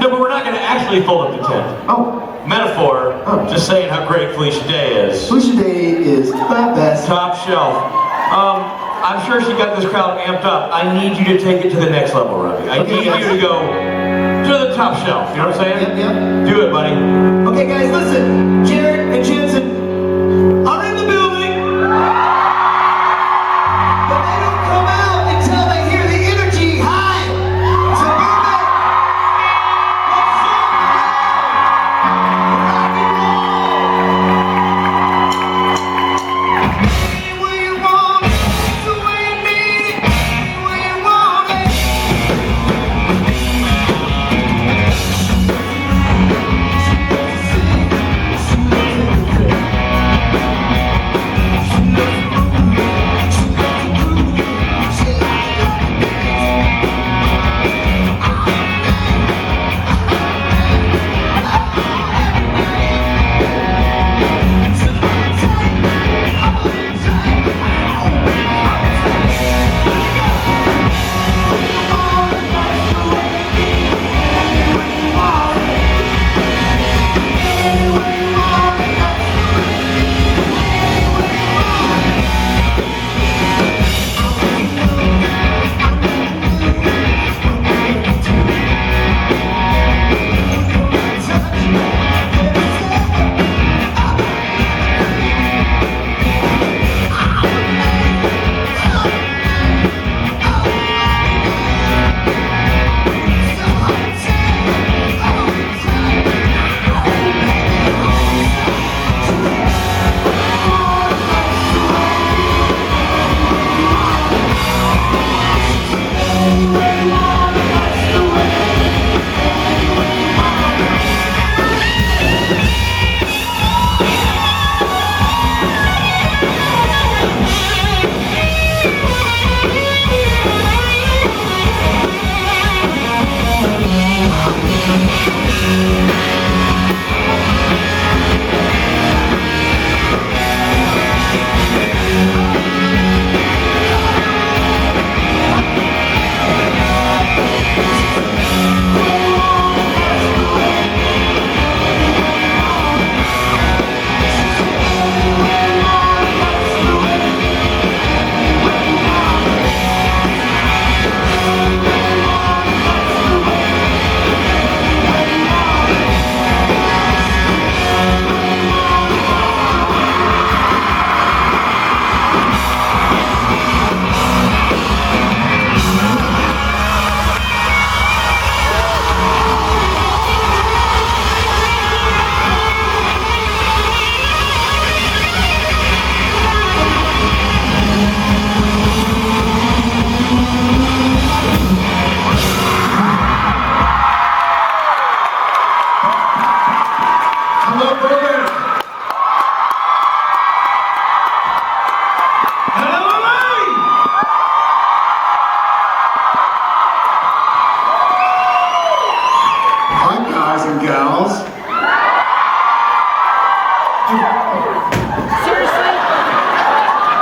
No, but we're not going to actually fold up the tent. Oh. Metaphor, just saying how great Felicia Day is. Felicia Day is the best. Top shelf. I'm sure she got this crowd amped up. I need you to take it to the next level, Robbie. I need you to go to the top shelf. You know what I'm saying? Yep. Do it, buddy. Okay, guys, listen. Jared and Jensen are in the building. But they don't come out until they hear the energy high. So Burbank, let's sing rock and roll. Any way you want it, the way you need it, any way you want it.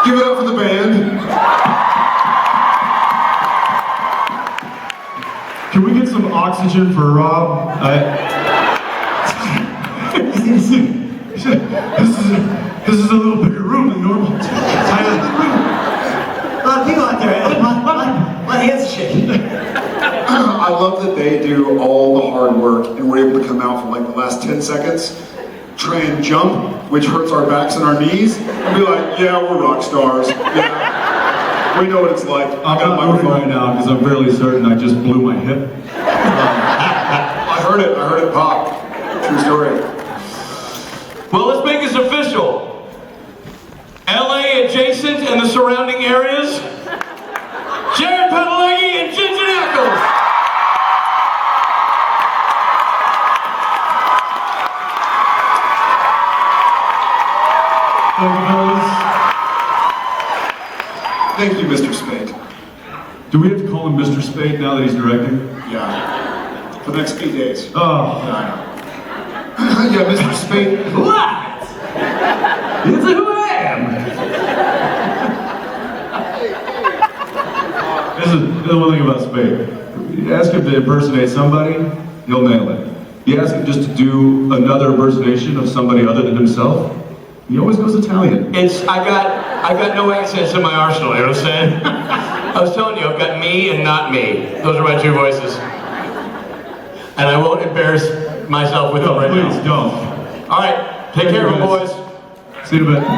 Give it up for the band. Can we get some oxygen for Rob? This is a little bigger room than normal. A lot of people out there. My hands are shaking. I love that they do all the hard work and we're able to come out for like the last 10 seconds, try and jump, which hurts our backs and our knees, and be like, yeah, we're rock stars. Yeah, we know what it's like. I'm not moving right now because I'm fairly certain I just blew my hip. I heard it pop. True story. Well, let's make this official. LA adjacent and the surrounding areas, Jared Padalecki and Jensen Ackles. Thank you, Mr. Spade. Do we have to call him Mr. Spade now that he's directing? Yeah. For the next 8 days. Oh. Yeah, Mr. Spade. What? It's who I am. This is the one thing about Spade. You ask him to impersonate somebody, he'll nail it. You ask him just to do another impersonation of somebody other than himself, he always goes Italian. I got no accents in my arsenal, you know what I'm saying? I was telling you, I've got me and not me. Those are my two voices. And I won't embarrass myself with them right now. Please don't. All right, take care of them, boys. See you in a bit.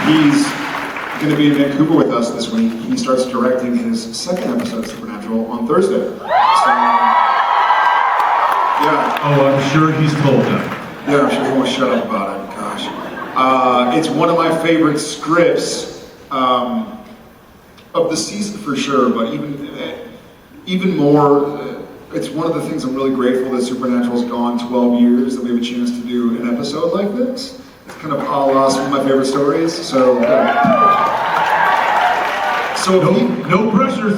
He's going to be in Vancouver with us this week. He starts directing his second episode of Supernatural on Thursday. So, yeah. Oh, I'm sure he's told them. Yeah, I'm sure he won't shut up about it. Gosh. It's one of my favorite scripts of the season for sure, but even more, it's one of the things I'm really grateful that Supernatural's gone 12 years, that we have a chance to do an episode like this. It's kind of a la some of my favorite stories, so... No pressure,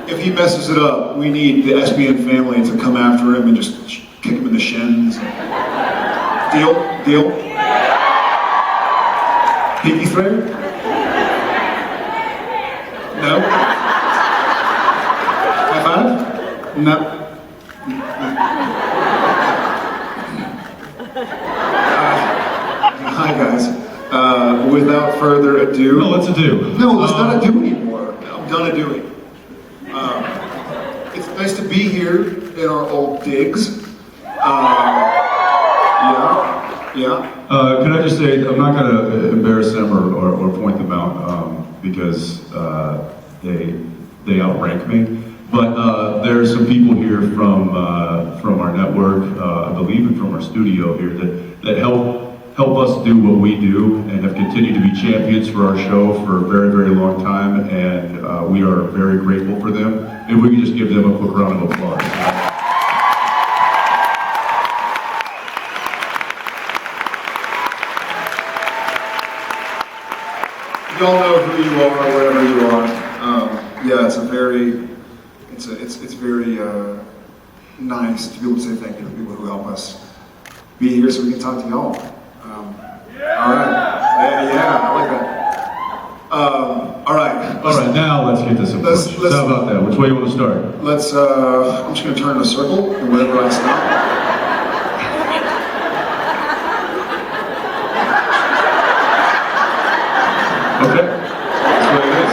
If he messes it up, we need the SBN family to come after him and just kick him in the shins. Deal? Deal? Pinky swear? No? High five? No? Hi guys. Without further ado... No, let's do. No, let's not do anymore. I'm done a doing. It's nice to be here in our old digs. Yeah. Can I just say, I'm not going to embarrass them or point them out because they outrank me. But there's some people here from our network, I believe, and from our studio here that help us do what we do and have continued to be champions for our show for a very, very long time, and we are very grateful for them. If we could just give them a quick round of applause. Y'all know who you are, wherever you are. Yeah, it's very nice to be able to say thank you to people who help us be here so we can talk to y'all. All right. Yeah, I like that. All right. All right, now let's get to some questions. How about that? Which way you want to start? I'm just going to turn in a circle, and wherever I stop. Okay. That's what it is.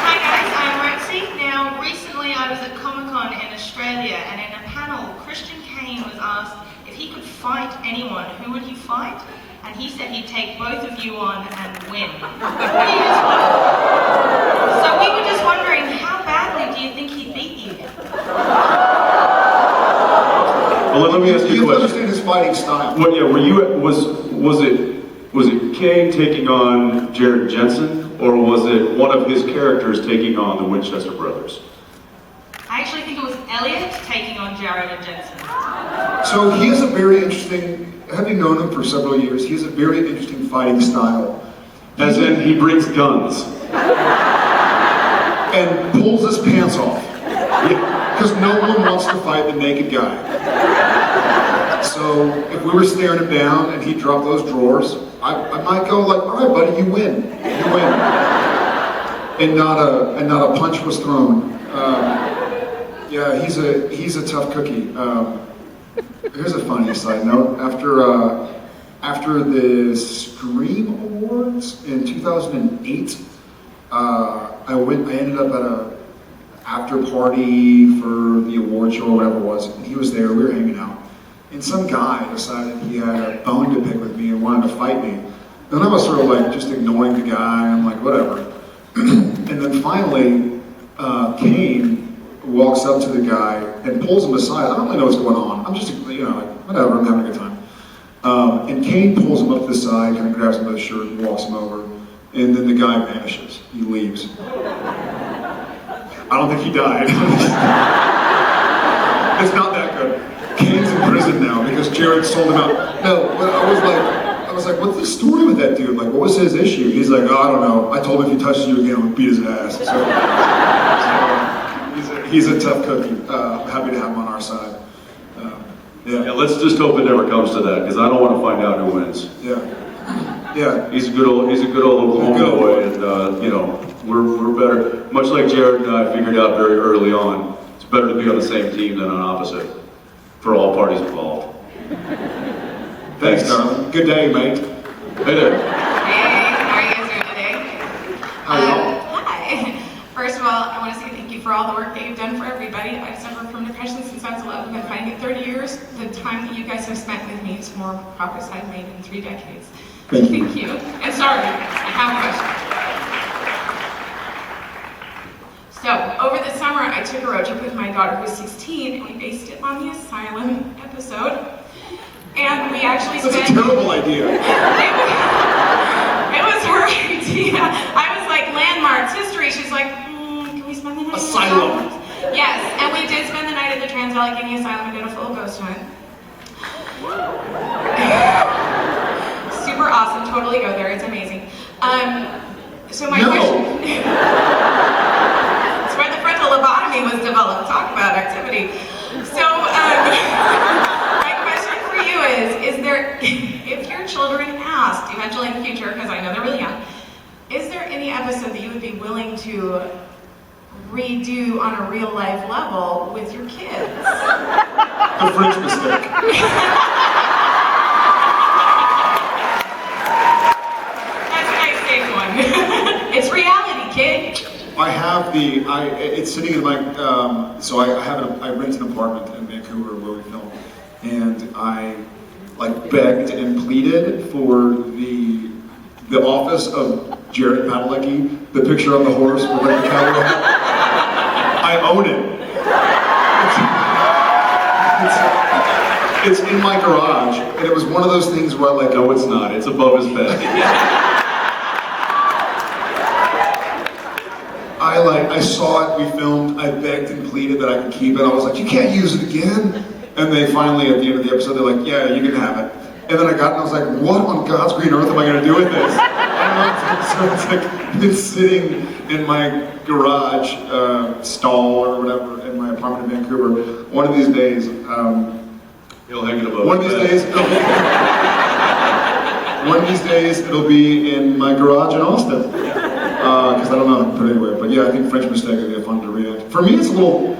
Hi guys, I'm Rexy. Now, recently I was at Comic-Con in Australia, and in a panel, Christian Kane was asked if he could fight anyone, who would he fight? And he said he'd take both of you on and win. So we were just wondering, how badly do you think he'd beat you? Well, let me ask you a You question. understand his fighting style. What? Yeah. Were you? Was it Kane taking on Jared Jensen, or was it one of his characters taking on the Winchester brothers? I actually think it was Elliot taking on Jared and Jensen. So he has a very interesting, having known him for several years, he has a very interesting fighting style. As in, he brings guns. And pulls his pants off. Because no one wants to fight the naked guy. So if we were staring him down and he dropped those drawers, I might go like, all right, buddy, you win. You win. And not a punch was thrown. Yeah, he's a tough cookie. Here's a funny side note. After the Scream Awards in 2008, I ended up at a after party for the award show or whatever it was, and he was there. We were hanging out, and some guy decided he had a bone to pick with me and wanted to fight me. And I was sort of like just ignoring the guy. I'm like, whatever. And then finally, Kane walks up to the guy and pulls him aside. I don't really know what's going on. I'm just, like, whatever, I'm having a good time. And Kane pulls him up to the side, kind of grabs him by the shirt and walks him over. And then the guy vanishes. He leaves. I don't think he died. It's not that good. Kane's in prison now because Jared sold him out. No, but I was like, what's the story with that dude? Like, what was his issue? He's like, oh, I don't know. I told him if he touches you again, I'm gonna beat his ass. So he's a tough cookie. I'm happy to have him on our side. Yeah, let's just hope it never comes to that, because I don't want to find out who wins. Yeah. He's a good old Oklahoma boy, and We're better. Much like Jared and I figured out very early on, it's better to be on the same team than on opposite, for all parties involved. Thanks, darling. Good day, mate. Hey there. Hey, how are you guys doing today? How are you? Hi. First of all, I want to say thank you for all the work that you've done for everybody. I've suffered from depression since I was 11. I've been fighting it 30 years. The time that you guys have spent with me is more progress I've made in 3 decades. Thank you. Thank you. And sorry, I have a question. So, over the summer, I took a road trip with my daughter who's 16, and we based it on the Asylum episode. And we actually That's a spent... terrible idea. It was her idea. I was like, landmarks, history. She's like, can we spend the night Asylum. at the Asylum? Yes, and we did spend the night at the Trans-Allegheny Asylum and did a full ghost hunt. Super awesome, totally go there, it's amazing. So my question... It's where the frontal lobotomy was developed. Talk about activity. So, my question for you is there, if your children asked eventually in the future, because I know they're really young, is there any episode that you would be willing to redo on a real life level with your kids? The French mistake. That's a nice safe one. It's reality, kid. I have it's sitting in my, so I rent an apartment in Vancouver where we film, and I like begged and pleaded for the office of Jared Padalecki, the picture of the horse with like the cowboy hat. I own it. It's in my garage, and it was one of those things where I like, No, it's not. It's above his bed. I saw it, we filmed, I begged and pleaded that I could keep it. I was like, you can't use it again. And they finally, at the end of the episode, they're like, yeah, you can have it. And then I got it and I was like, what on God's green earth am I gonna do with this? So it's like, it's sitting in my garage stall or whatever in my apartment in Vancouver. One of these days, He'll hang it above one of his these bed. days, one of these days it'll be in my garage in Austin. Because I don't know how to put it anywhere. But yeah, I think French Mistake would be fun to reenact. For me, it's a little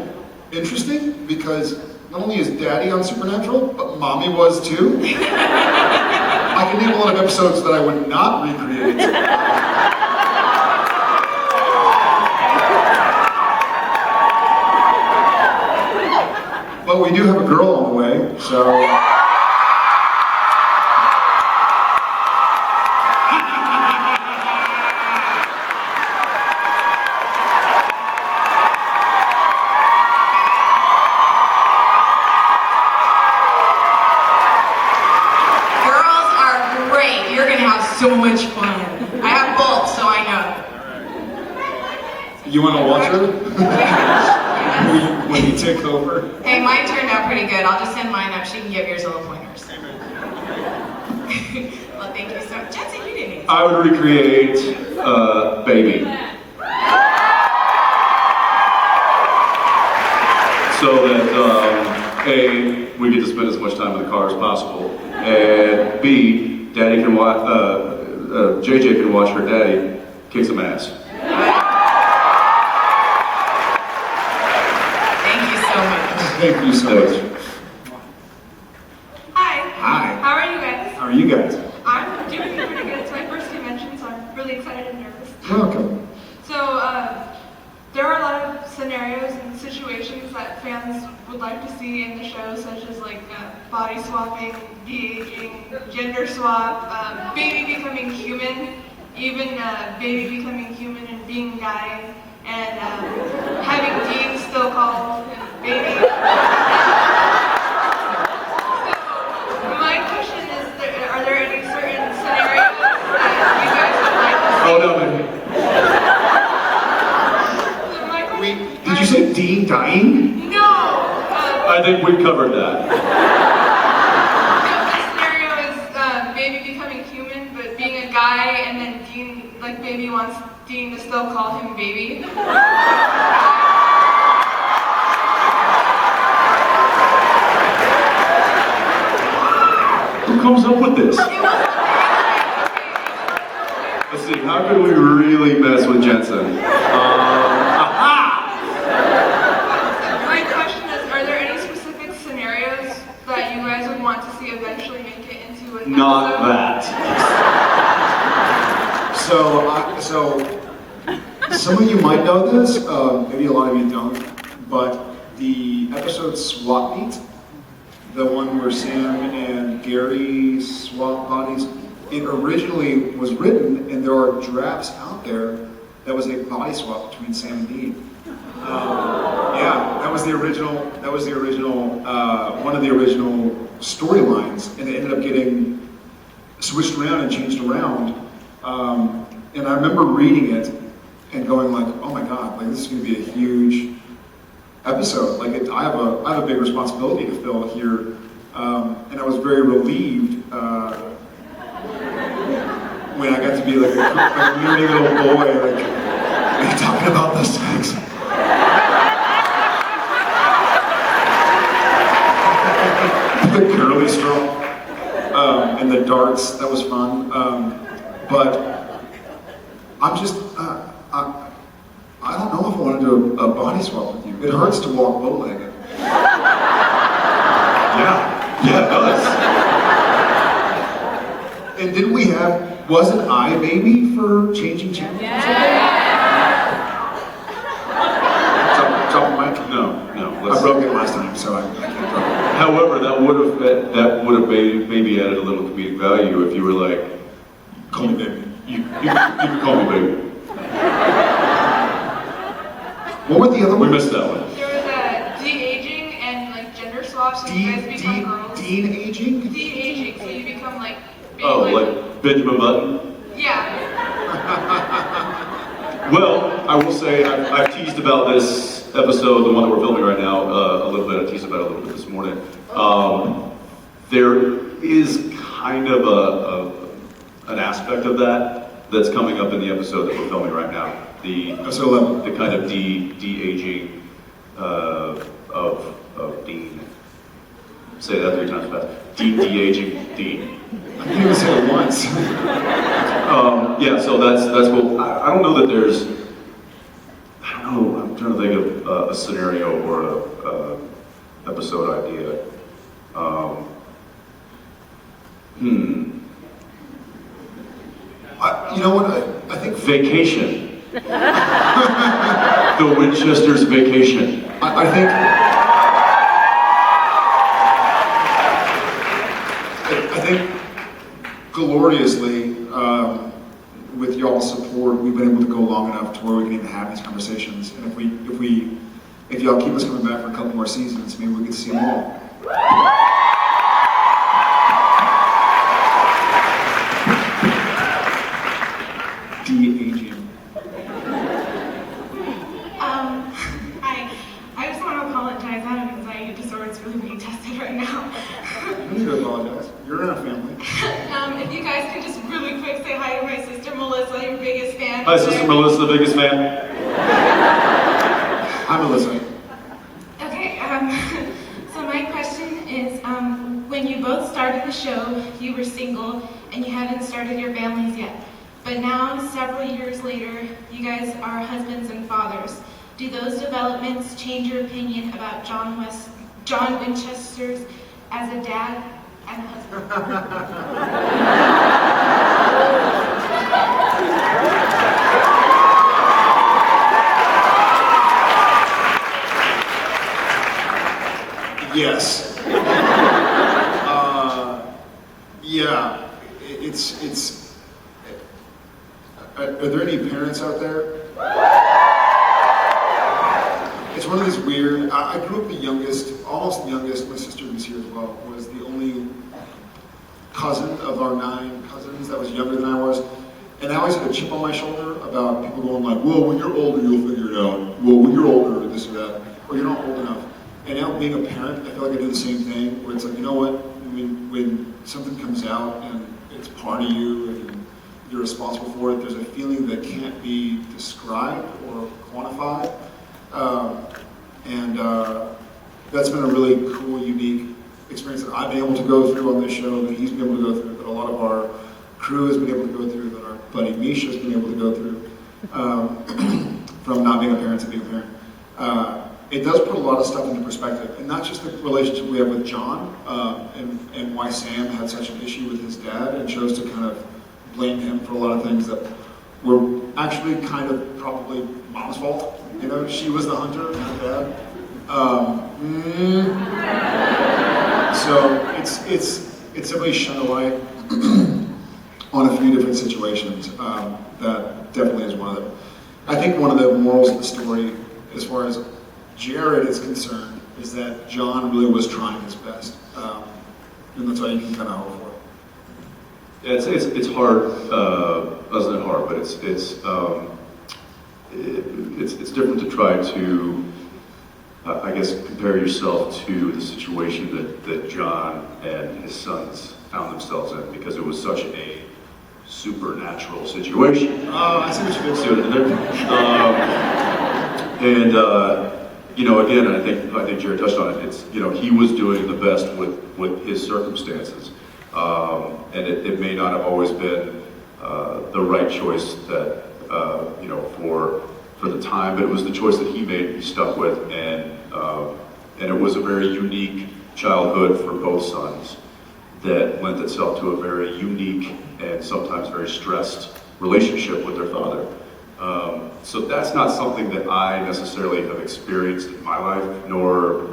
interesting because not only is Daddy on Supernatural, but Mommy was too. I can name a lot of episodes that I would not recreate. But we do have a girl on the way, so... So much fun. I have both, so I know. You want to watch her? when you take over? Hey, mine turned out pretty good. I'll just send mine up. She can give yours little pointers. Well, thank you so much. Jensen, you didn't answer. I would recreate Baby. So that A, we get to spend as much time in the car as possible, and B, Daddy can watch, JJ can watch her daddy kick some ass. Thank you so much. Thank you so much. Hi. Hi. How are you guys? How are you guys? I'm doing pretty good. It's my first convention, so I'm really excited and nervous. Welcome. So, there are a lot of scenarios and situations that fans would like to see in the show, such as like body swapping, de-aging, gender swap, baby becoming human, even baby becoming human and being a guy, and having Dean still called him baby. So, my question is, are there any certain scenarios that you guys would like to see? Oh no, baby. Did you say Dean dying? No! I think we covered that. So the scenario is baby becoming human, but being a guy, and then Dean, like baby wants Dean to still call him baby. Who comes up with this? Let's see, how could we really mess with Jen? Manson. My question is, are there any specific scenarios that you guys would want to see eventually make it into an Not episode? that. So some of you might know this, maybe a lot of you don't, but the episode Swap Meet, the one where Sam and Gary swap bodies, it originally was written, and there are drafts out there that was a body swap between Sam and Dean. Yeah, that was the original, one of the original storylines, and it ended up getting switched around and changed around. And I remember reading it and going like, oh my God, like this is going to be a huge episode. Like I have a big responsibility to fill here, and I was very relieved when I got to be like a nerdy little boy, like talking about the sex. The curly straw and the darts, that was fun. But I'm just, I don't know if I want to do a body swap with you. It hurts to walk bow-legged. Yeah, it does. And didn't we wasn't I baby for changing channels? Drop the mic? No. I broke it last time, so I can't drop it. However, that would have maybe added a little comedic value if you were like, Call me baby. you can call me baby. What were the other We ones? missed that one. There was a de-aging and like gender swaps, so you guys become girls. Dean aging? De-aging, so you become like being Oh, like Benjamin Button? yeah. Well, I will say I've teased about this episode, the one that we're filming right now, a little bit. I teased about it a little bit this morning. There is kind of an aspect of that's coming up in the episode that we're filming right now. Episode 11. The kind of de-aging of Dean. Say that 3 times fast. De-aging Dean. I didn't even say it once. Yeah, so that's cool. I don't know that there's. I don't know. I'm trying to think of a scenario or a episode idea. You know what? I think Vacation. The Winchester's Vacation. I think gloriously, with y'all's support, we've been able to go long enough to where we can even have these conversations. And if y'all keep us coming back for a couple more seasons, maybe we can see them all. De-aging. I just want to apologize. I have an anxiety disorder. It's really being tested right now. You need to apologize. You're in our family. If you guys could just really quick say hi to my sister Melissa, your biggest fan. Hi, Sister Melissa, the biggest fan. Hi, Melissa. Okay, so my question is, when you both started the show, you were single and you hadn't started your families yet. But now, several years later, you guys are husbands and fathers. Do those developments change your opinion about John Winchester's as a dad and a husband? Yes. Yeah. It's. Are there any parents out there? It's one of these weird. I grew up the youngest, almost the youngest. My sister was here as well. Was the only cousin of our 9 cousins that was younger than I was, and I always had a chip on my shoulder about people going like, "Well, when you're older, you'll figure it out. Well, when you're older, this or that, or you're not old enough." And now being a parent, I feel like I do the same thing. Where it's like, you know what? When something comes out and it's part of you and you're responsible for it, there's a feeling that can't be described or quantified. That's been a really cool, unique experience that I've been able to go through on this show, that he's been able to go through, that a lot of our crew has been able to go through, that our buddy Misha's been able to go through. not being a parent to being a parent, it does put a lot of stuff into perspective, and not just the relationship we have with John, and why Sam had such an issue with his dad and chose to kind of blame him for a lot of things that were actually kind of probably mom's fault. You know, she was the hunter, not dad. So it's simply shone a light on a few different situations. That definitely is one of them. I think one of the morals of the story, as far as Jared is concerned, is that John really was trying his best, and that's all you can kind of hope for. Yeah, it's hard. Not hard, but it's different to try to, I guess, compare yourself to the situation that John and his sons found themselves in, because it was such a supernatural situation. Oh, I see what you did. See what I did there? You know, again, I think Jared touched on it. It's, you know, he was doing the best with his circumstances, and it may not have always been the right choice that you know, for the time, but it was the choice that he made, he stuck with, and it was a very unique childhood for both sons that lent itself to a very unique and sometimes very stressed relationship with their father. So that's not something that I necessarily have experienced in my life, nor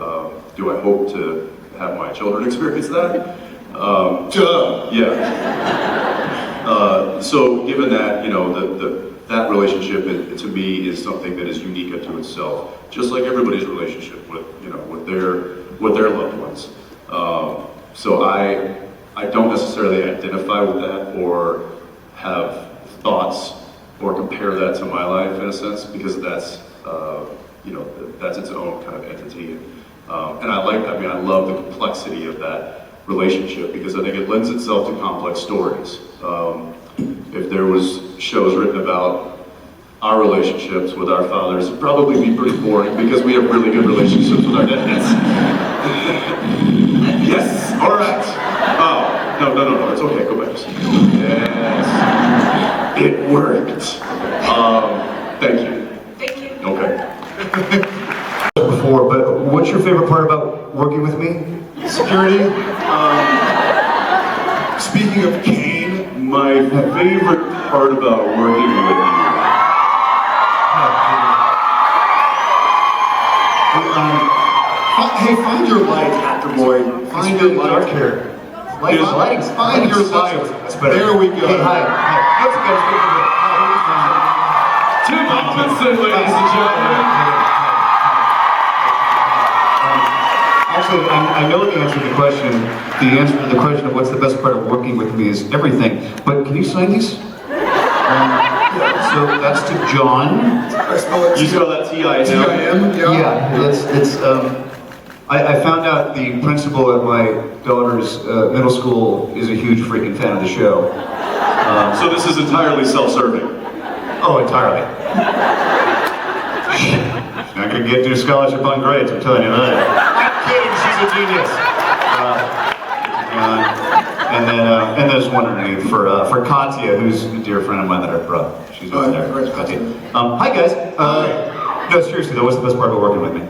do I hope to have my children experience that. Yeah. So given that, you know, that relationship, to me, is something that is unique unto itself, just like everybody's relationship with, you know, with their loved ones. So I don't necessarily identify with that or have thoughts or compare that to my life in a sense, because that's you know, that's its own kind of entity. And I love the complexity of that relationship, because I think it lends itself to complex stories. If there was shows written about our relationships with our fathers, it'd probably be pretty boring, because we have really good relationships with our dads. Yes, all right. Oh, no, it's okay, go back. Yes, it worked. Thank you. Thank you. Okay. Before, but what's your favorite part about working with me? Security. Speaking of Kane, My favorite part about working with you. Hey, find your light, actor boy. Find your light. Dark here. Lighting. Find your light. That's better. There we go. Hey, hi. What's Tim Robinson, ladies and gentlemen. Actually, I know the answer to the question. The answer to the question of what's the best part of working with me is everything. But can you sign these? So that's to John. I spell it. You spell that T-I-M? T-I-M? Yeah, it's I found out the principal at my daughter's middle school is a huge freaking fan of the show. So this is entirely self-serving. Oh, entirely. She's not gonna get through scholarship on grades, I'm telling you that. I'm kidding, she's a genius. And there's one underneath for Katya, who's a dear friend of mine that I brought. She's over there. Great. Katya. Hi guys. No, seriously though, what's the best part about working with me?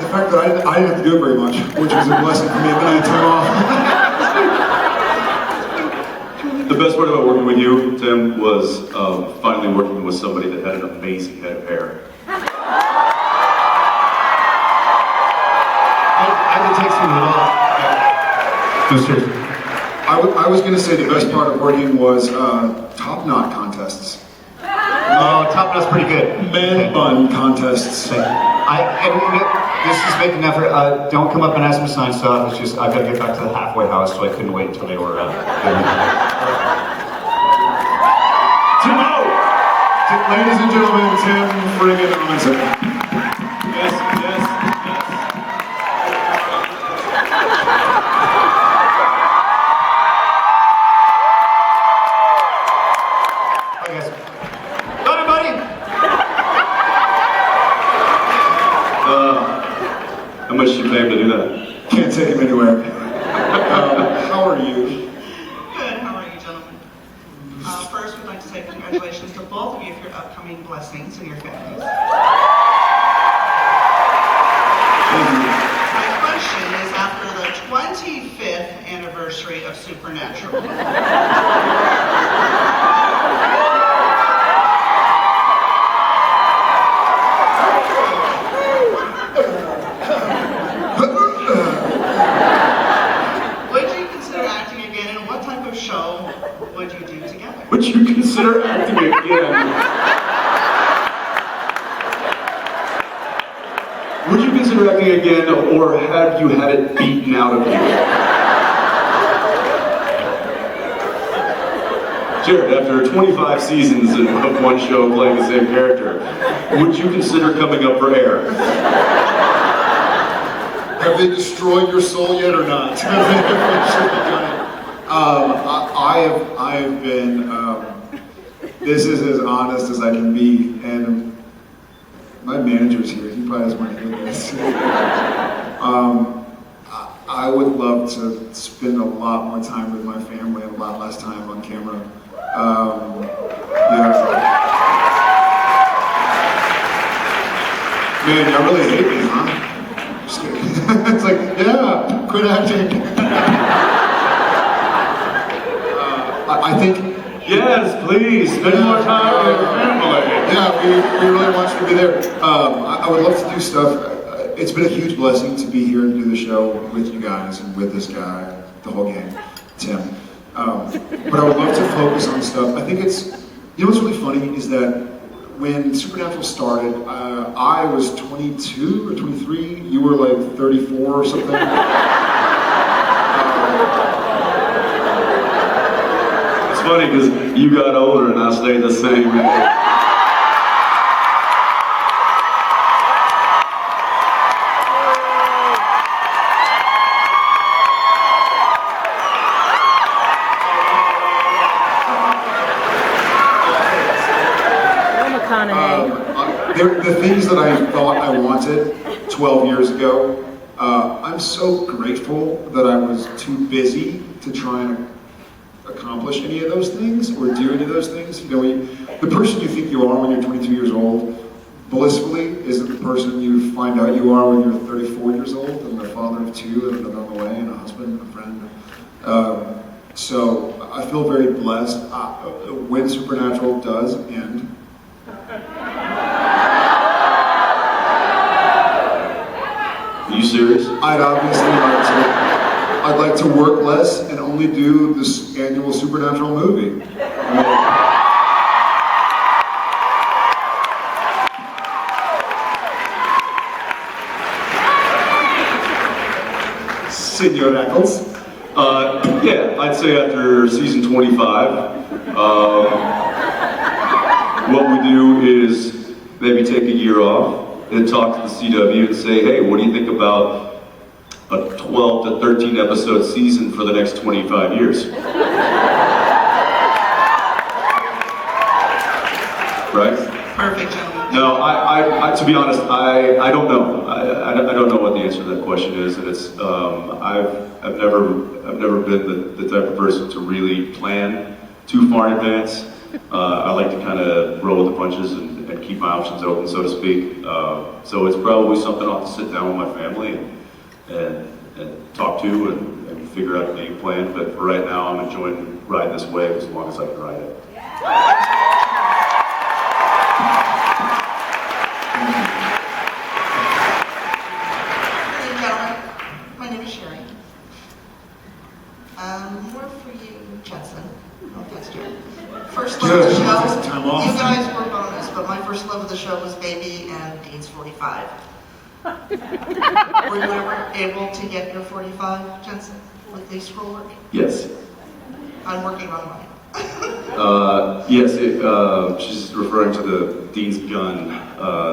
The fact that I didn't have to do it very much, which was a blessing for me, and then I had time off. The best part about working with you, Tim, was finally working with somebody that had an amazing head of hair. I can take some of it off. No, seriously. I was going to say the best part of working was top knot contests. Oh, Top Knot's pretty good. Man bun contests. This is making an effort. Don't come up and ask me to sign stuff. It's just I've got to get back to the halfway house, so I couldn't wait until they were. Ladies and gentlemen, Tim friggin' Robinson. Yes. Hi guys. Got it, buddy. How much did you pay him to do that? Can't take him anywhere. How are you? Good. How are you, gentlemen? First, we'd like to say congratulations to both of you for your upcoming blessings in your families. My question is, after the 25th anniversary of Supernatural, would you consider acting again, and what type of show would you do together? Would you consider acting again? Would you consider acting again, or have you had it beaten out of you? Jared, after 25 seasons of one show playing the same character, would you consider coming up for air? Have they destroyed your soul yet or not? I have been, this is as honest as I can be, and my manager's here, he probably doesn't want to hear this. I would love to spend a lot more time with my family and a lot less time on camera. Yeah. Man, y'all really hate me, huh? Just kidding. It's like, yeah, quit acting. I think. Yes, please, spend more time with your family. Yeah, we really want you to be there. I would love to do stuff. It's been a huge blessing to be here and do the show with you guys and with this guy, the whole gang, Tim. But I would love to focus on stuff. I think it's, you know what's really funny is that when Supernatural started, I was 22 or 23, you were like 34 or something. It's funny because you got older and I stayed the same age. The things that I thought I wanted 12 years ago, I'm so grateful that I was too busy to try and accomplish any of those things or do any of those things. You know, the person you think you are when you're 22 years old, blissfully, isn't the person you find out you are when you're 34 years old and a father of two and another on the way and a husband and a friend. So I feel very blessed. When Supernatural does end, Are you serious? I'd like to work less and only do this annual Supernatural movie. Senor Eccles. Yeah, I'd say after season 25, what we do is maybe take a year off and talk to the CW and say, hey, what do you think about a 12 to 13 episode season for the next 25 years? Right? Perfect, gentlemen. No, I to be honest, I don't know. I don't know what the answer to that question is, and it's I've never been the type of person to really plan too far in advance. I like to kind of roll with the punches and keep my options open, so to speak. So it's probably something I'll have to sit down with my family and talk to and figure out a game plan. But for right now, I'm enjoying riding this wave as long as I can ride it. Ladies and gentlemen, my name is Sherry. More for you, Jensen. No offense, Jared. First love of the show. Time off. You guys were bonus, but my first love of the show was Baby and Dean's 45. Were you ever able to get your 45, Jensen, with the scroll work? Yes. I'm working on mine. Yes, she's referring to the Dean's gun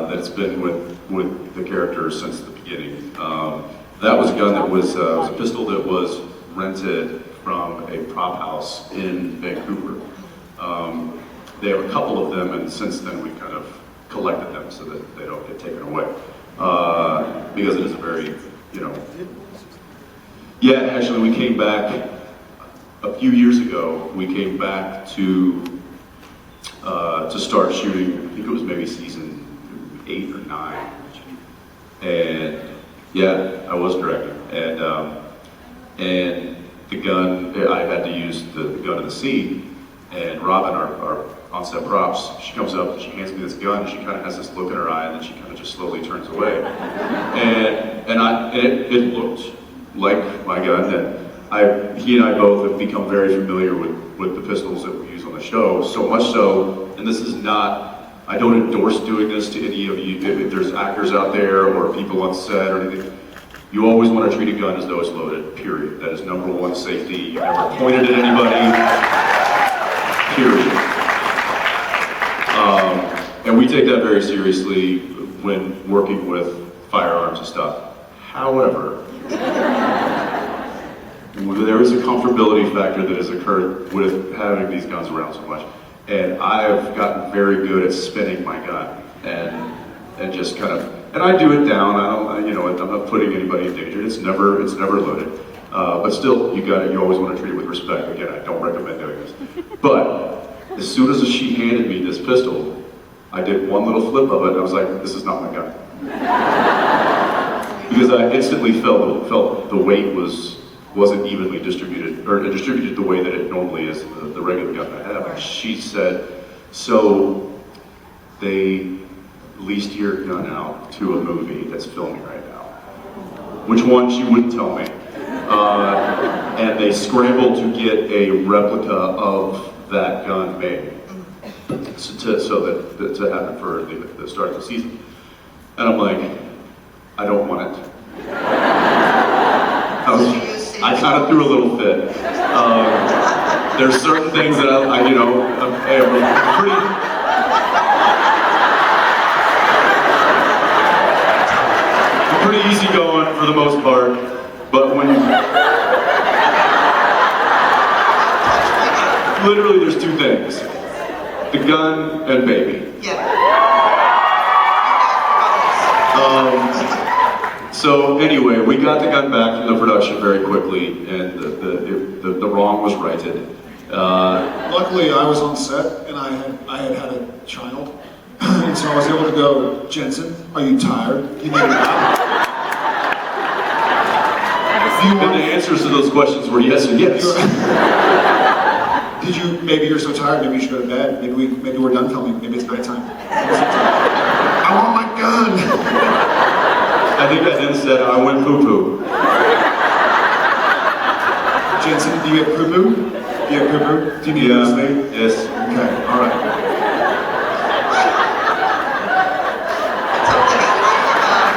that's been with the character since the beginning. That was a gun that was a pistol that was rented from a prop house in Vancouver. They have a couple of them, and since then we kind of collected them so that they don't get taken away. Because it is a very, yeah, actually we came back a few years ago. We came back to to start shooting. I think it was maybe season 8 or 9. And yeah, I was directing. And the gun, I had to use the gun in the scene. And Robin, our on-set props, she comes up and she hands me this gun, and she kind of has this look in her eye, and then she kind of just slowly turns away. And it looked like my gun, and he and I both have become very familiar with the pistols that we use on the show, so much so, and this is not, I don't endorse doing this to any of you, if there's actors out there or people on set or anything, you always want to treat a gun as though it's loaded, period. That is number one safety. You never pointed at anybody, period. And we take that very seriously when working with firearms and stuff. However, there is a comfortability factor that has occurred with having these guns around so much. And I've gotten very good at spinning my gun and just kind of, and I do it down. I'm not putting anybody in danger. It's never loaded. But still, you always want to treat it with respect. Again, I don't recommend doing this. But as soon as she handed me this pistol, I did one little flip of it, and I was like, this is not my gun. Because I instantly felt the weight wasn't evenly distributed, or distributed the way that it normally is, the regular gun I have. And she said, so they leased your gun out to a movie that's filming right now. Which one, she wouldn't tell me. And they scrambled to get a replica of that gun made. To have it for the start of the season. And I'm like, I don't want it. I kind of threw a little fit. There's certain things that I'm pretty easygoing for the most part, but when literally there's two things. The gun and baby. Yeah. So anyway, we got the gun back from the production very quickly, and the wrong was righted. Luckily, I was on set, and I had a child, and so I was able to go, Jensen, are you tired? You need a nap? And the answers to those questions were yes and yes. Maybe you're so tired, maybe you should go to bed. Maybe we're done filming. Maybe it's nighttime. I want my gun. I think I then said, I went poo-poo. Jensen, do you have poo-poo? Do you have poo-poo? Do you need to sleep? Yes. Okay, all right.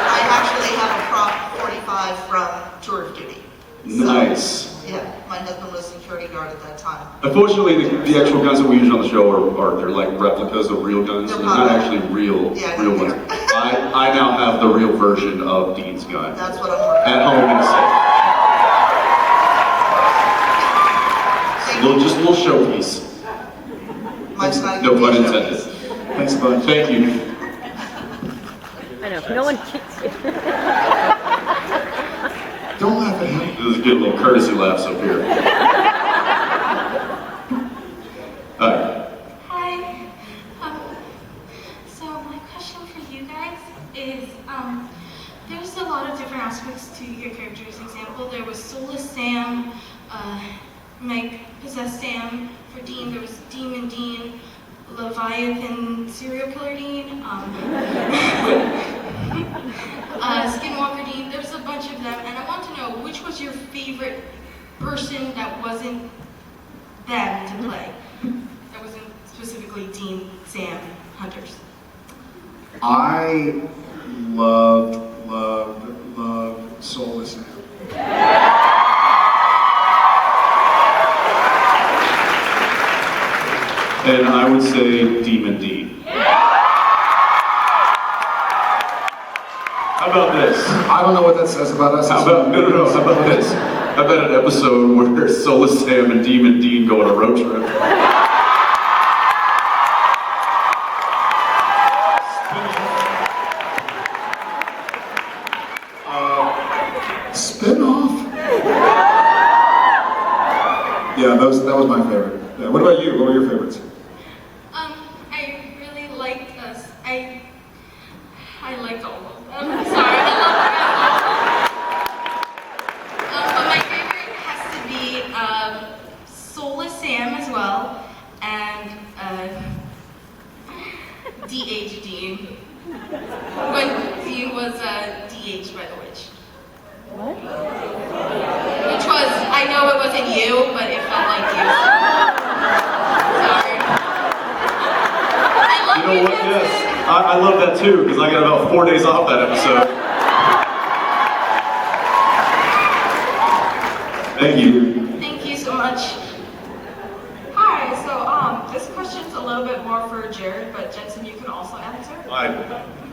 I actually have a prop 45 from Tour of Duty. Nice. Yeah, my husband was security guard at that time. Unfortunately, the actual guns that we use on the show they're like replicas of real guns. They're not actually real ones. I now have the real version of Dean's gun. That's what I'm working at home in a safe. Just a little showpiece. Mike's not No pun intended. Thanks a bunch. Thank you. I know, no one. Don't laugh at him. This is a good little courtesy laughs up here. Hi. Hi. So my question for you guys is, there's a lot of different aspects to your character's example. There was Soulless Sam, Meg Possessed Sam. For Dean, there was Demon Dean, Leviathan Serial Killer Dean, Skinwalker Dean. There's a bunch of them, and I want to know which was your favorite person that wasn't them to play. That wasn't specifically Dean, Sam, Hunters. I loved Soulless Sam. And I would say Demon Dean. How about this? I don't know what that says about us. How about this? How about an episode where Soulless Sam and Demon Dean go on a road trip? Spin-off? Yeah, that was my favorite. Yeah, what about you? What were your favorites? I liked all of them. Sorry, I love them all. But my favorite has to be Soulless Sam as well, and DH Dean. When Dean was DH by the witch. What? Which was, I know it wasn't you, but it felt like you. Sorry. I love You know what? Yes, I love that too because I got about 4 days off that episode. Thank you. Thank you so much. Hi, so this question's a little bit more for Jared, but Jensen, you can also answer.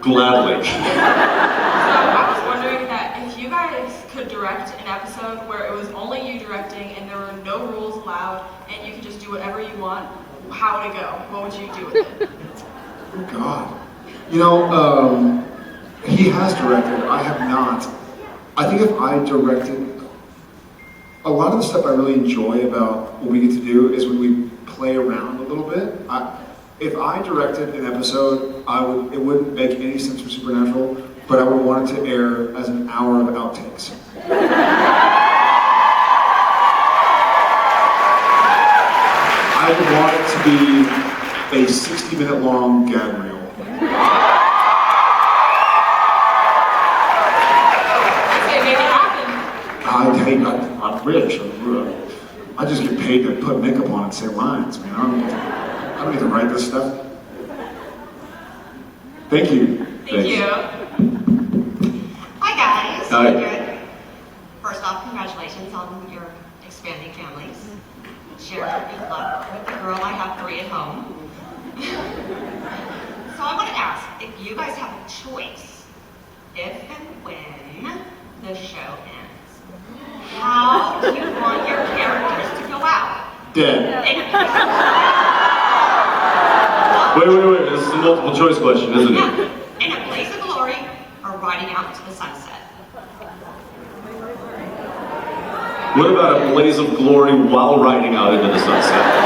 Gladly. So I was wondering that if you guys could direct an episode where it was only you directing and there were no rules allowed and you could just do whatever you want, how would it go? What would you do with it? Oh God. You know, he has directed. I have not. I think if I directed, a lot of the stuff I really enjoy about what we get to do is when we play around a little bit. If I directed an episode, it wouldn't make any sense for Supernatural, but I would want it to air as an hour of outtakes. I would want it to be a 60-minute long gag reel. Okay, make it happen. I'm rich. I just get paid to put makeup on and say lines, man. I don't need to write this stuff. Thank you. Thank you. Hi guys. Hi. Good. First off, congratulations on your expanding families. Jared, good luck with the girl. I have 3 at home. So I want to ask, if you guys have a choice, if and when the show ends, how do you want your characters to go out? Dead. Wait. This is a multiple choice question, isn't it? In a blaze of glory or riding out into the sunset? What about a blaze of glory while riding out into the sunset?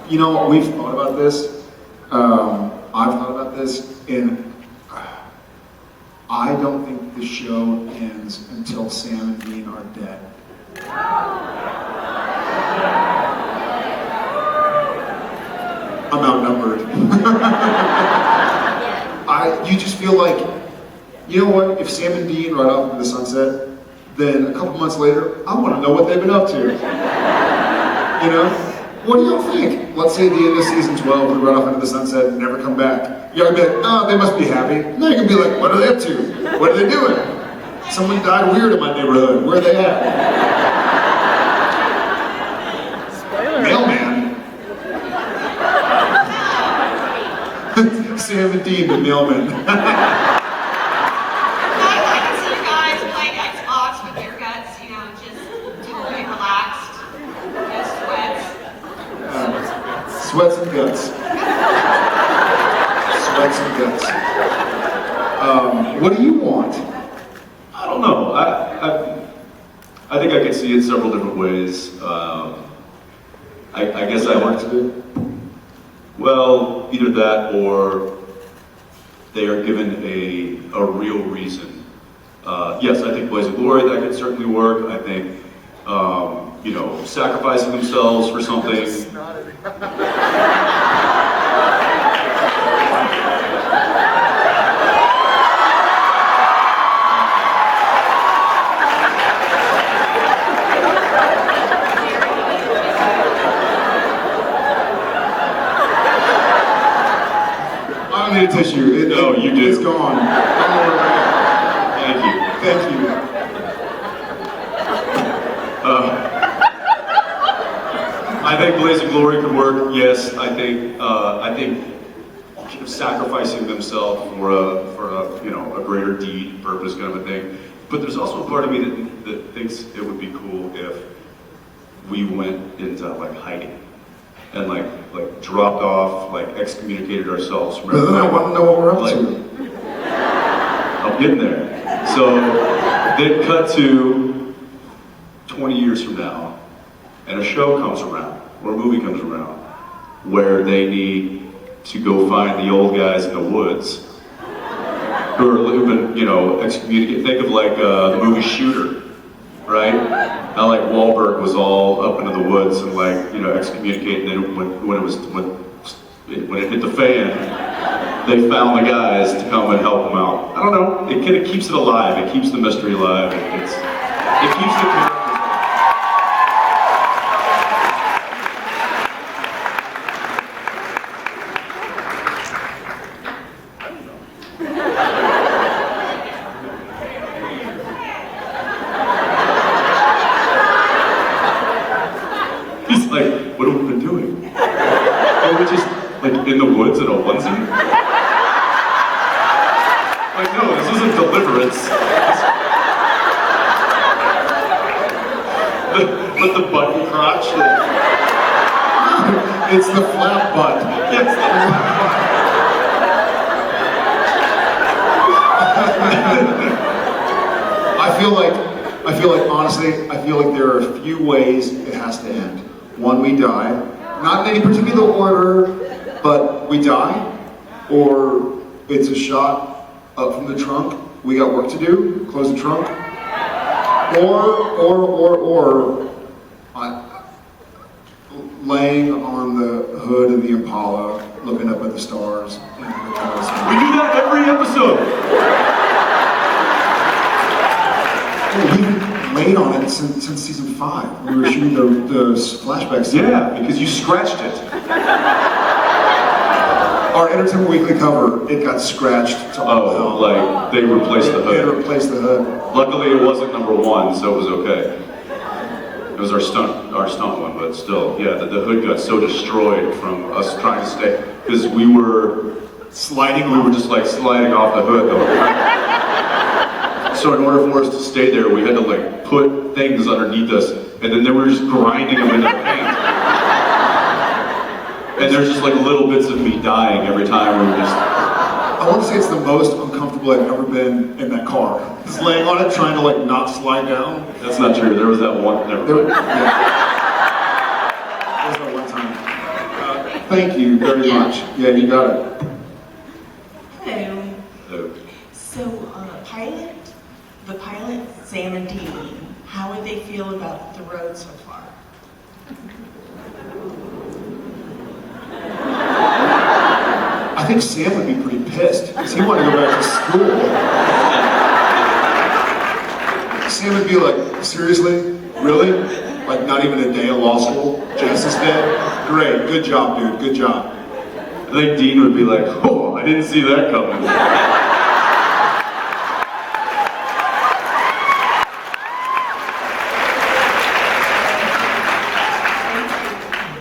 You know, we've thought about this. I've thought about this, and I don't think the show ends until Sam and Dean are dead. I'm outnumbered. You just feel like, you know what, if Sam and Dean ride off into the sunset, then a couple months later, I want to know what they've been up to. You know? What do y'all think? Let's say at the end of season 12, we run off into the sunset and never come back. You're gonna be like, oh, they must be happy. No, you're gonna be like, what are they up to? What are they doing? Someone died weird in my neighborhood. Where are they at? Spoiler. Mailman. Sam and Dean, the mailman. I can see you guys playing Xbox with your guts, you know, just totally relaxed. No sweats. Sweats and guts. Sweats and guts. What do you want? I don't know. I think I could see it several different ways. I guess I want to do. Well, either that or they are given a real reason. Yes, I think Blaze of Glory, that could certainly work. I think, you know, sacrificing themselves for something. I don't need a tissue. No, you do. It's gone. Thank you. Thank you. I think Blaze of Glory could work. Yes, I think sacrificing themselves for a you know, a greater deed, purpose, kind of a thing. But there's also a part of me that thinks it would be cool if we went into like hiding and like dropped off, like excommunicated ourselves from But then I want to know what we're up Like- to. I'm getting there. So they'd cut to 20 years from now, and a show comes around, or a movie comes around, where they need to go find the old guys in the woods who've been, you know, excommunicated. Think of like the movie Shooter, right? How like Wahlberg was all up into the woods and like, you know, excommunicated, and then when it hit the fan, they found the guys to come and help them out. I don't know, it kind of keeps it alive, it keeps the mystery alive, it keeps the characters alive. He's like, what have we been doing? Are we just like in the woods in a onesie? Like, no, this isn't Deliverance. With the button crotch. It's the flat butt. It's the flat I feel like honestly, I feel like there are a few ways it has to end. One, we die, not in any particular order, but we die, or it's a shot up from the trunk. We got work to do. Close the trunk. Or laying on the hood of the Impala, looking up at the stars. We do that every episode. We've laid on it since season 5. We were shooting the flashbacks. Yeah, because you scratched it. Our Entertainment Weekly cover, it got scratched to all hell. Like they replaced the They hood. replaced the hood. Luckily, it wasn't number 1, so it was okay. It was our stunt one, but still, yeah, the hood got so destroyed from us trying to stay, because we were just like sliding off the hood the whole time. So in order for us to stay there, we had to like put things underneath us, and then they were just grinding them into the paint. And there's just like little bits of me dying every time we were just... I want to say it's the most uncomfortable I've ever been in that car. Just laying on it, trying to like not slide down. That's not true. There was that one. Never mind. There was that one time. Thank you very much. Yeah, you got it. Hello. So, So, the pilot, Sam and Dean, how would they feel about the road so far? I think Sam would be pretty pissed because he wanted to go back to school. Sam would be like, seriously? Really? Like not even a day of law school? Genesis Day? Great, good job, dude, good job. I think Dean would be like, oh, I didn't see that coming.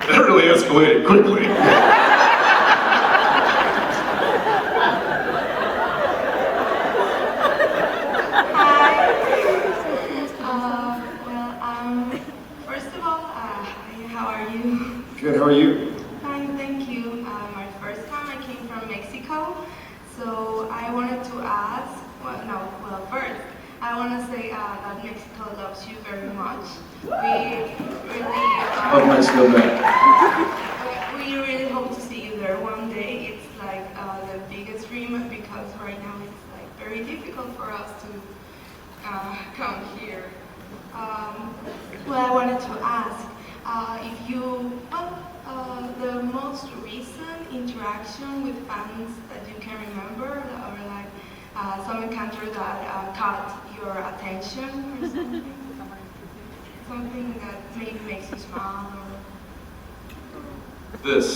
That really escalated quickly. First of all, how are you? Good, how are you? Fine, thank you. My first time I came from Mexico, so I wanted to ask, first, I want to say that Mexico loves you very much. Oh, Mexico back. We really hope to see you there one day. It's like the biggest dream because right now it's like very difficult for us to come here. I wanted to ask if you, the most recent interaction with fans that you can remember, or like some encounter that caught your attention or something? Something that maybe makes you smile or... This.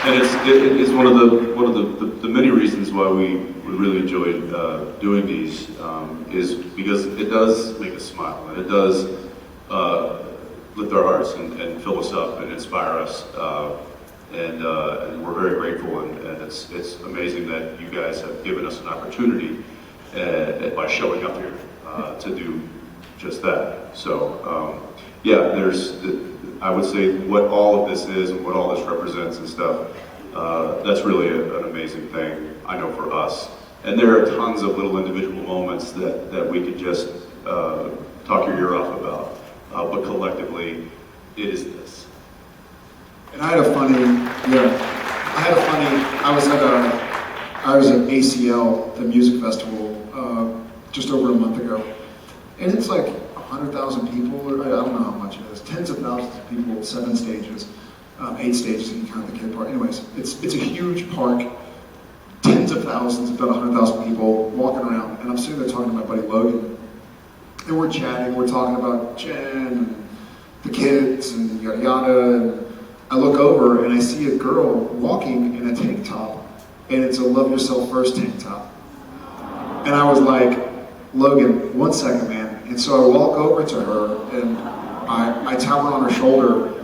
And it's one of the many reasons why we really enjoyed doing these is because it does make us smile, and it does lift our hearts and fill us up and inspire us, and we're very grateful, and it's amazing that you guys have given us an opportunity by showing up here to do just that. So yeah, I would say what all of this is and what all this represents and stuff That's really an amazing thing, I know, for us. And there are tons of little individual moments that we could just talk your ear off about. But collectively, it is this. And I was at ACL, the music festival, just over a month ago. And it's like 100,000 people, or I don't know how much it is, tens of thousands of people, 7 stages, 8 stages if you count the kid part. Anyways, it's a huge park, tens of thousands, about 100,000 people walking around. And I'm sitting there talking to my buddy Logan. And we're chatting, we're talking about Jen and the kids and yada yada. And I look over and I see a girl walking in a tank top, and it's a Love Yourself First tank top. And I was like, Logan, 1 second, man. And so I walk over to her and I tap her on her shoulder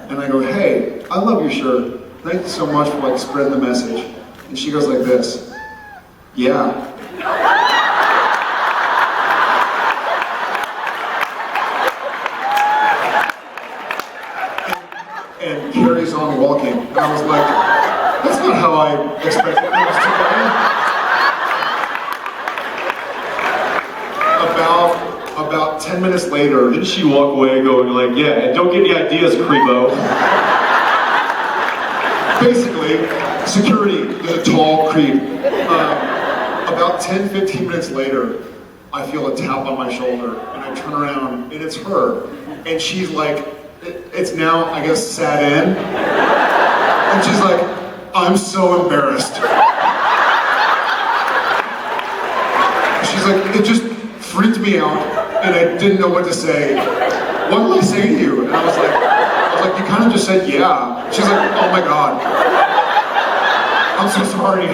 and I go, hey, I love your shirt. Thank you so much for like spreading the message. And she goes like this, yeah. And carries on walking. And I was like, that's not how I expected things to go. About 10 minutes later, Didn't she walk away going like, yeah, and don't get any ideas, creepo? basically, security is a tall creep. About 10-15 minutes later, I feel a tap on my shoulder, and I turn around, and it's her. And she's like, it's now, I guess, sat in. And she's like, I'm so embarrassed. She's like, it just freaked me out, and I didn't know what to say. What did I say to you? And I was like, you kind of just said yeah. She's like, oh my God. I'm so sorry.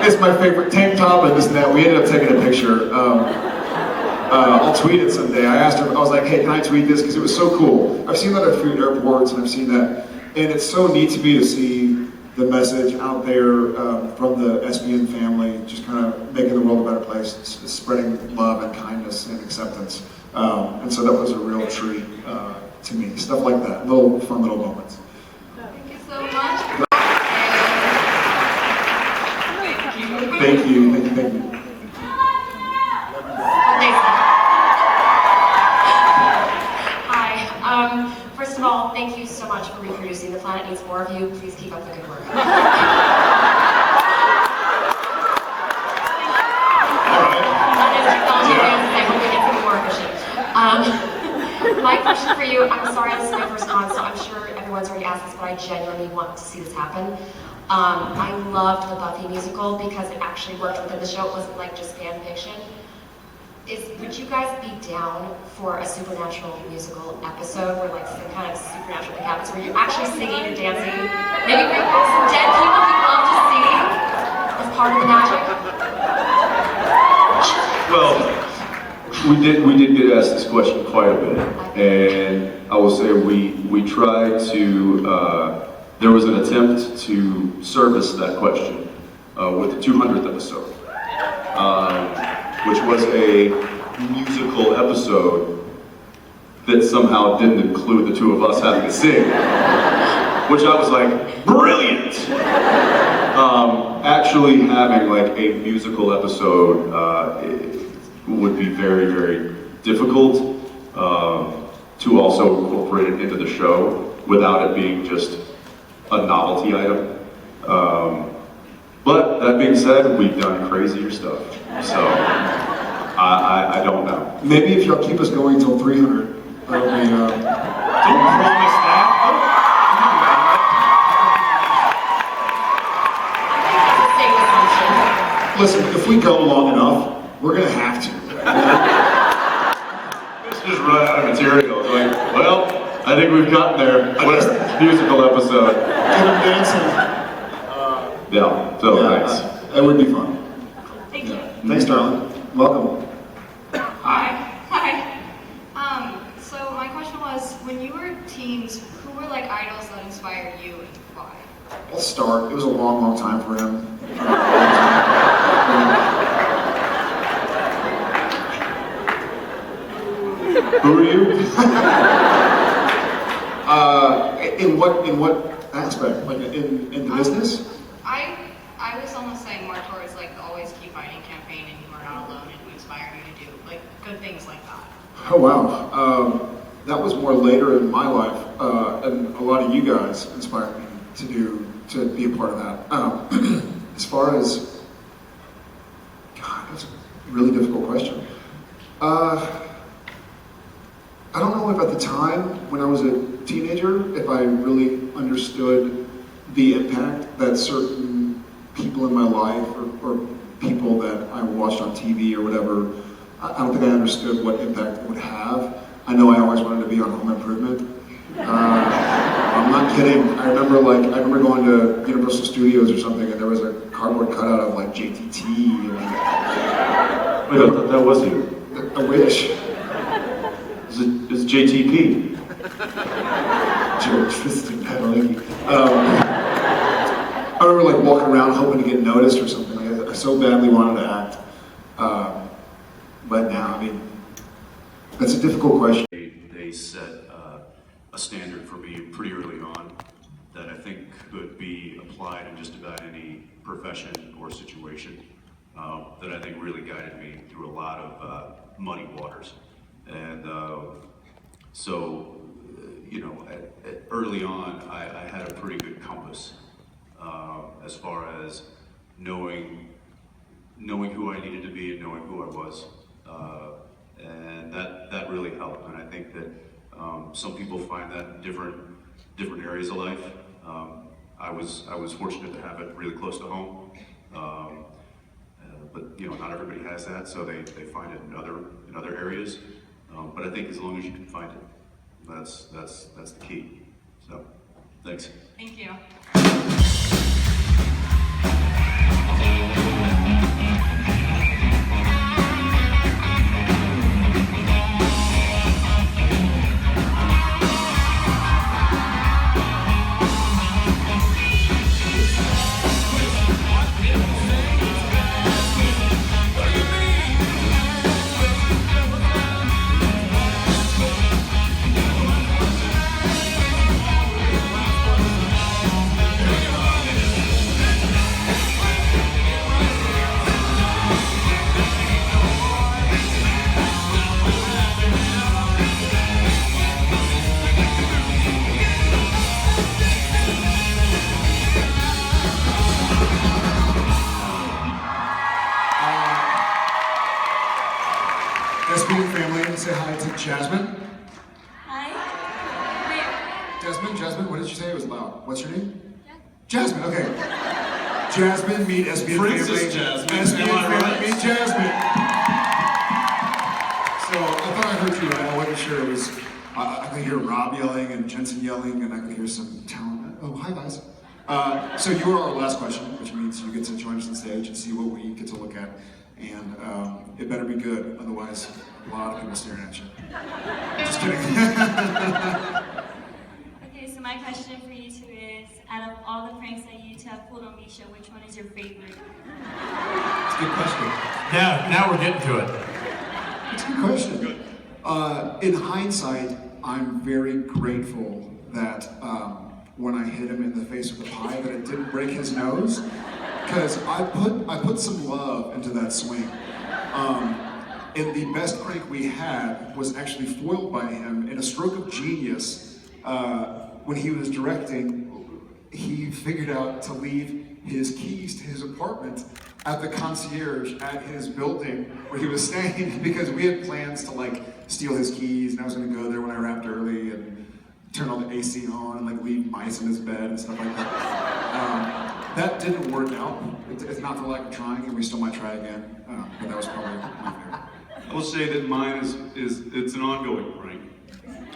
It's my favorite tank top and this and that. We ended up taking a picture. I'll tweet it someday. I asked her, I was like, hey, can I tweet this? Because it was so cool. I've seen that at food airports, and I've seen that. And it's so neat to me to see the message out there from the SBN family, just kind of making the world a better place, spreading love and kindness and acceptance. And so that was a real treat to me. Stuff like that, fun little moments. Thank you so much. Thank you. Hi. First of all, thank you so much for reproducing. The planet needs more of you. Please keep up the good work. My question for you, I'm sorry this is my first con, so I'm sure everyone's already asked this, but I genuinely want to see this happen. I loved the Buffy musical because it actually worked within the show. It wasn't like just fan fiction. Would you guys be down for a supernatural musical episode where like some kind of supernatural thing happens where you're actually singing and dancing? Maybe bring back some dead people you'd love to see as part of the magic? Well, we did get asked this question quite a bit, and I will say we tried to. There was an attempt to service that question with the 200th episode, which was a musical episode that somehow didn't include the two of us having to sing, which I was like, brilliant! Actually having like a musical episode would be very, very difficult to also incorporate it into the show without it being just a novelty item. But that being said, we've done crazier stuff, so I don't know. Maybe if y'all keep us going till 300, that'll be. Don't promise that. Listen, if we go long enough, we're gonna have to. Let's just run out of material. It's like, well, I think we've gotten there. What's the musical episode? Get them dancing. Yeah, so thanks. That would be fun. Thank you. Thanks, darling. Welcome. Hi. So my question was, when you were teens, who were like idols that inspired you and why? I'll start. It was a long, long time for him. Who are you? In what aspect? aspect, like in the business? I was almost saying more towards like the Always Keep Fighting campaign, and you are not alone, and who inspire you to do like good things like that. Oh wow, that was more later in my life, and a lot of you guys inspired me to be a part of that. As far as, God, that's a really difficult question. I don't know if at the time when I was a teenager, if I really understood the impact that certain people in my life or people that I watched on TV or whatever, I don't think I understood what impact it would have. I know I always wanted to be on Home Improvement. I'm not kidding. I remember going to Universal Studios or something, and there was a cardboard cutout of like JTT. Wait, that was you. I wish. It's JTP. Joe Tristan Padalecki. I remember like walking around hoping to get noticed or something. Like, I so badly wanted to act. But now, I mean, that's a difficult question. They set a standard for me pretty early on that I think could be applied in just about any profession or situation that I think really guided me through a lot of muddy waters. And so, early on, I had a pretty good compass as far as knowing who I needed to be and knowing who I was. And that really helped. And I think that some people find that in different areas of life. I was fortunate to have it really close to home. But not everybody has that, so they find it in other areas. But I think as long as you can find it, that's the key. So, thanks. Thank you. Say hi to Jasmine. Hi. Jasmine, what did you say? It was loud. What's your name? Jasmine, okay. Jasmine, meet SB Princess family. Jasmine, SB am I family, right? meet Jasmine. So I thought I heard you right. I wasn't sure it was, I could hear Rob yelling and Jensen yelling, and I could hear some talent. Oh, hi guys. So you were our last question, which means you get to join us on stage and see what we get to look at. And it better be good, otherwise a lot of people staring at you. Just kidding. Okay, so my question for you two is, out of all the pranks that you two have pulled on Misha, which one is your favorite? It's a good question. Now we're getting to it. It's a good question. In hindsight, I'm very grateful that when I hit him in the face with the pie, that it didn't break his nose, because I put some love into that swing. And the best prank we had was actually foiled by him in a stroke of genius. When he was directing, he figured out to leave his keys to his apartment at the concierge at his building where he was staying, because we had plans to like steal his keys, and I was gonna go there when I wrapped early and turn all the AC on and like leave mice in his bed and stuff like that. That didn't work out. It's not for lack of trying, and we still might try again. But that was probably my favorite. I will say that mine is it's an ongoing prank.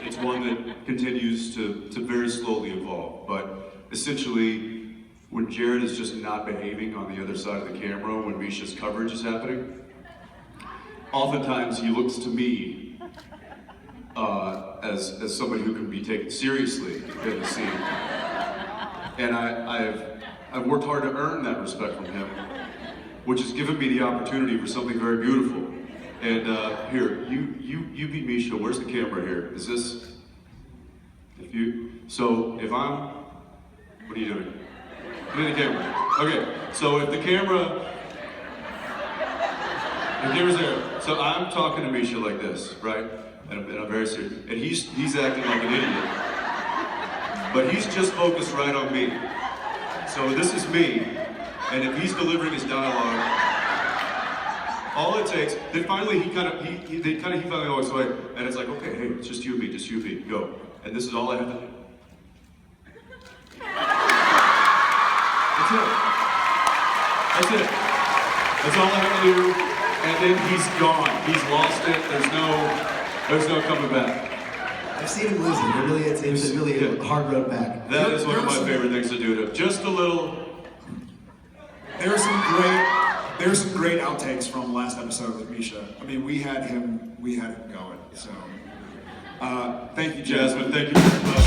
It's one that continues to very slowly evolve. But essentially, when Jared is just not behaving on the other side of the camera, when Misha's coverage is happening, oftentimes he looks to me as somebody who can be taken seriously in the scene. And I've worked hard to earn that respect from him, which has given me the opportunity for something very beautiful. And here, you beat Misha. Where's the camera here? Is this? So if I'm What are you doing? Look at the camera. Okay, so if the camera's there. So I'm talking to Misha like this, right? And I'm very serious. And he's acting like an idiot. But he's just focused right on me. So this is me. And if he's delivering his dialogue, all it takes, then finally he finally walks away, and it's like, okay, hey, it's just you and me, go. And this is all I have to do. That's it. That's all I have to do. And then he's gone. He's lost it. There's no coming back. I've seen him lose it. It's really a hard road back. That is one of my favorite things to do. Just a little. There are some great outtakes from last episode with Misha. I mean, we had him going. So, thank you, Jasmine. Thank you very much.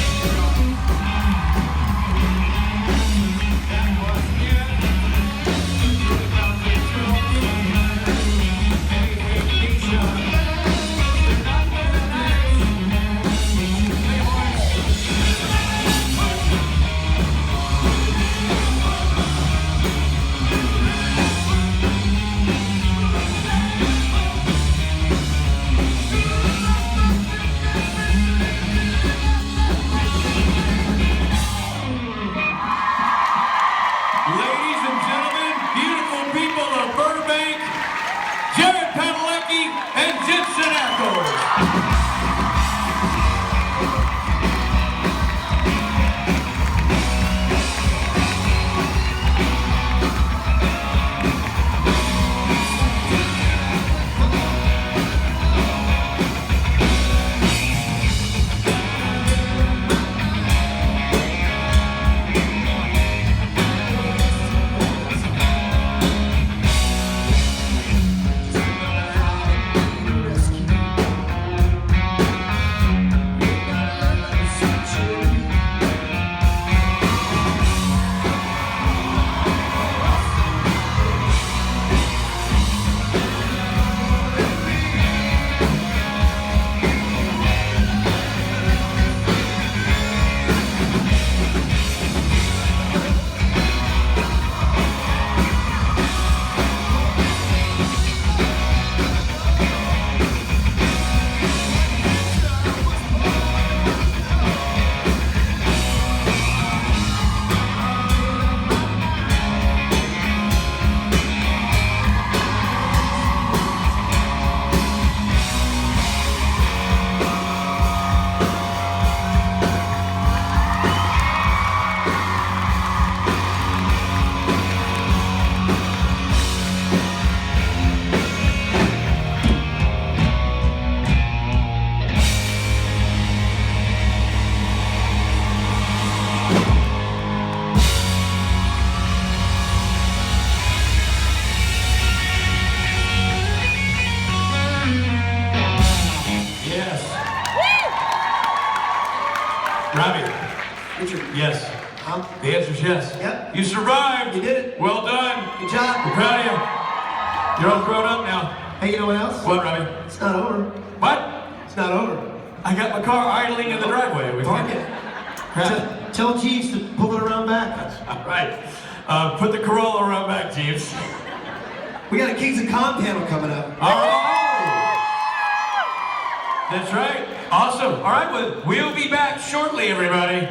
Yes. Huh? The answer's yes. Yep. You survived. You did it. Well done. Good job. We're proud of you. You're all grown up now. Hey, you know what else? What, Robbie? It's not over. What? It's not over. I got my car idling in the driveway. Park it. Tell Jeeves to pull it around back. All right. Put the Corolla around back, Jeeves. We got a Kings of Con panel coming up. Oh! That's right. Awesome. All right, well, we'll be back shortly, everybody.